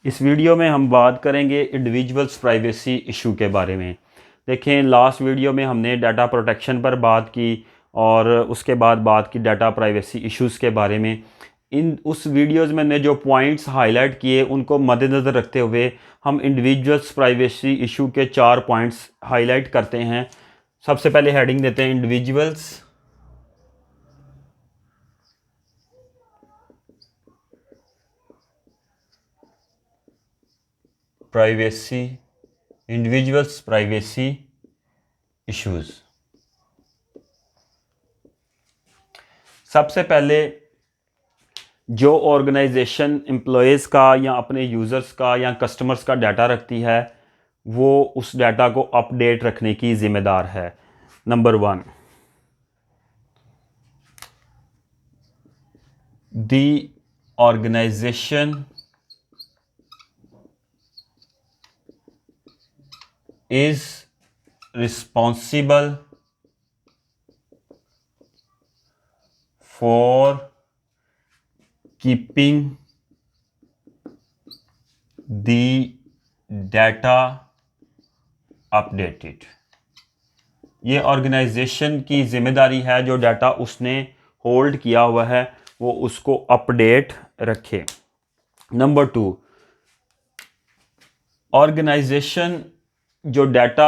इस वीडियो में हम बात करेंगे इंडिविजुअल्स प्राइवेसी इशू के बारे में। देखें, लास्ट वीडियो में हमने डाटा प्रोटेक्शन पर बात की और उसके बाद बात की डाटा प्राइवेसी इश्यूज़ के बारे में। उस वीडियोज़ में ने जो पॉइंट्स हाईलाइट किए उनको मद्देनज़र रखते हुए हम इंडिविजुअल्स प्राइवेसी इशू के 4 पॉइंट्स हाईलाइट करते हैं। सबसे पहले हेडिंग देते हैं individuals privacy individuals privacy issues. सबसे पहले जो ऑर्गेनाइजेशन एम्प्लॉयज़ का या अपने यूज़र्स का या कस्टमर्स का डाटा रखती है वो उस डाटा को अपडेट रखने की ज़िम्मेदार है। Number 1, the organisation is responsible for keeping the data updated। ये ऑर्गेनाइजेशन की जिम्मेदारी है जो डाटा उसने होल्ड किया हुआ है वो उसको अपडेट रखे। नंबर 2, ऑर्गेनाइजेशन जो डाटा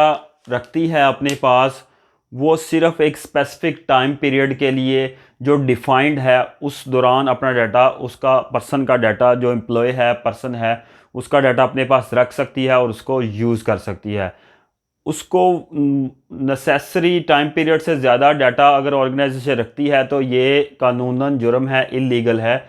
रखती है अपने पास वो सिर्फ एक स्पेसिफिक टाइम पीरियड के लिए जो डिफाइंड है उस दौरान अपना डाटा, उसका पर्सन का डाटा, जो एम्प्लॉय है, पर्सन है, उसका डाटा अपने पास रख सकती है और उसको यूज़ कर सकती है। उसको नेसेसरी टाइम पीरियड से ज़्यादा डाटा अगर ऑर्गेनाइजेशन रखती है तो ये कानूनन जुर्म है, इलीगल है।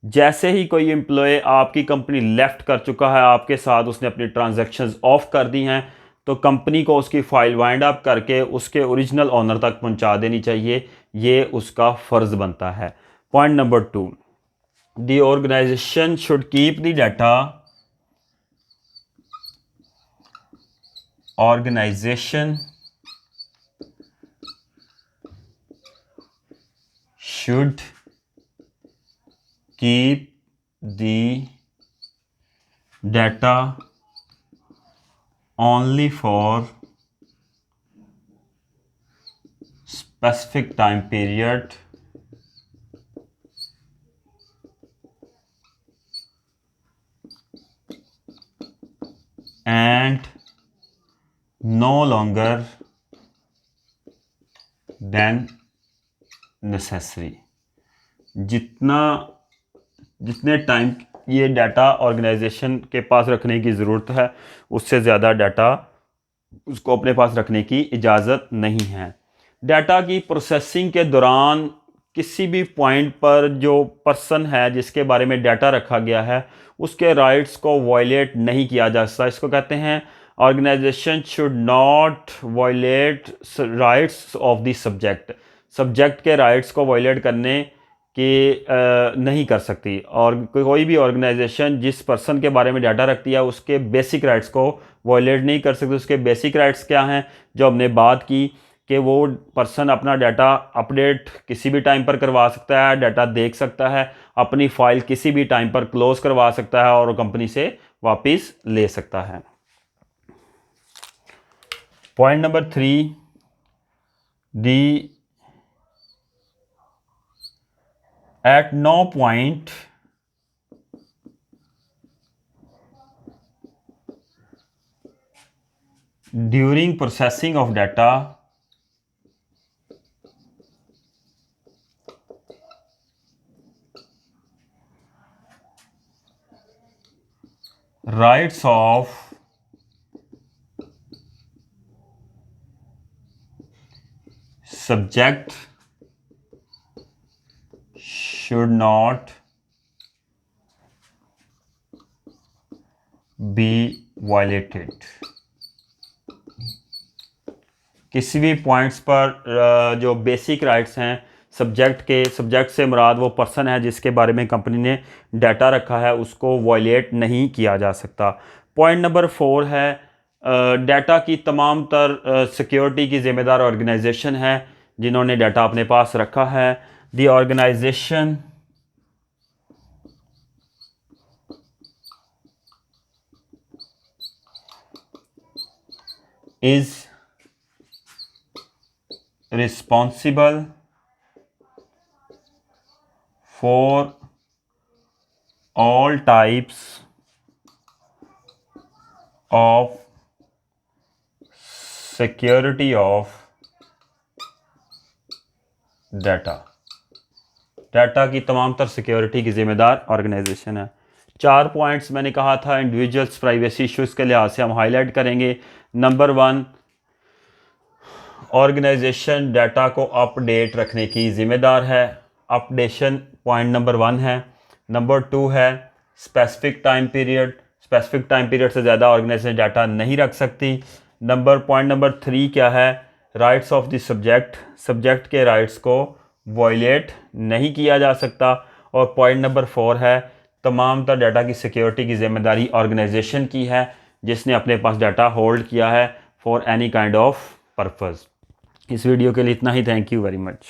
जैसे ही कोई एम्प्लॉय आपकी कंपनी लेफ़्ट कर चुका है, आपके साथ उसने अपनी ट्रांजैक्शंस ऑफ कर दी हैं, तो कंपनी को उसकी फ़ाइल वाइंड अप करके उसके ओरिजिनल ओनर तक पहुंचा देनी चाहिए। ये उसका फ़र्ज़ बनता है। Point number 2, the organisation should keep the data organization should keep the data only for specific time period and no longer than necessary। जितने टाइम ये डाटा ऑर्गेनाइजेशन के पास रखने की ज़रूरत है उससे ज़्यादा डाटा उसको अपने पास रखने की इजाज़त नहीं है। डाटा की प्रोसेसिंग के दौरान किसी भी पॉइंट पर जो पर्सन है जिसके बारे में डाटा रखा गया है उसके राइट्स को वायलेट नहीं किया जा सकता। इसको कहते हैं organisation should not violate rights of the subject. Subject के राइट्स को वायलेट करने कि नहीं कर सकती। और कोई भी ऑर्गेनाइजेशन जिस पर्सन के बारे में डाटा रखती है उसके बेसिक राइट्स को वायलेट नहीं कर सकती। उसके बेसिक राइट्स क्या हैं जो हमने बात की कि वो पर्सन अपना डाटा अपडेट किसी भी टाइम पर करवा सकता है, डाटा देख सकता है, अपनी फ़ाइल किसी भी टाइम पर क्लोज करवा सकता है और कंपनी से वापस ले सकता है। Point number 3, at no point during processing of data rights of subject should not be violated। किसी भी पॉइंट्स पर जो बेसिक राइट्स हैं सब्जेक्ट से मुराद वो पर्सन है जिसके बारे में कंपनी ने डाटा रखा है उसको वायलेट नहीं किया जा सकता। पॉइंट नंबर 4 है डाटा की तमाम तर सिक्योरिटी की ज़िम्मेदार ऑर्गेनाइजेशन है जिन्होंने डाटा अपने पास रखा है। The organisation is responsible for all types of security of data. Data की तमाम तर सिक्योरिटी की ज़िम्मेदार ऑर्गेनाइजेशन है। 4 पॉइंट्स मैंने कहा था इंडिविजुअल्स प्राइवेसी इश्यूज़ के लिहाज से हम हाईलाइट करेंगे। नंबर 1, ऑर्गेनाइजेशन डाटा को अपडेट रखने की ज़िम्मेदार है। अपडेशन पॉइंट नंबर 1 है। नंबर 2 है specific time period. Specific time period से ज़्यादा ऑर्गेनाइजेशन डाटा नहीं रख सकती। पॉइंट नंबर 3 क्या है? Rights of the subject. Subject के राइट्स को वायलेट नहीं किया जा सकता। और पॉइंट नंबर 4 है तमाम तर डाटा की सिक्योरिटी की ज़िम्मेदारी ऑर्गेनाइजेशन की है जिसने अपने पास डाटा होल्ड किया है for any kind of purpose. इस वीडियो के लिए इतना ही। Thank you very much.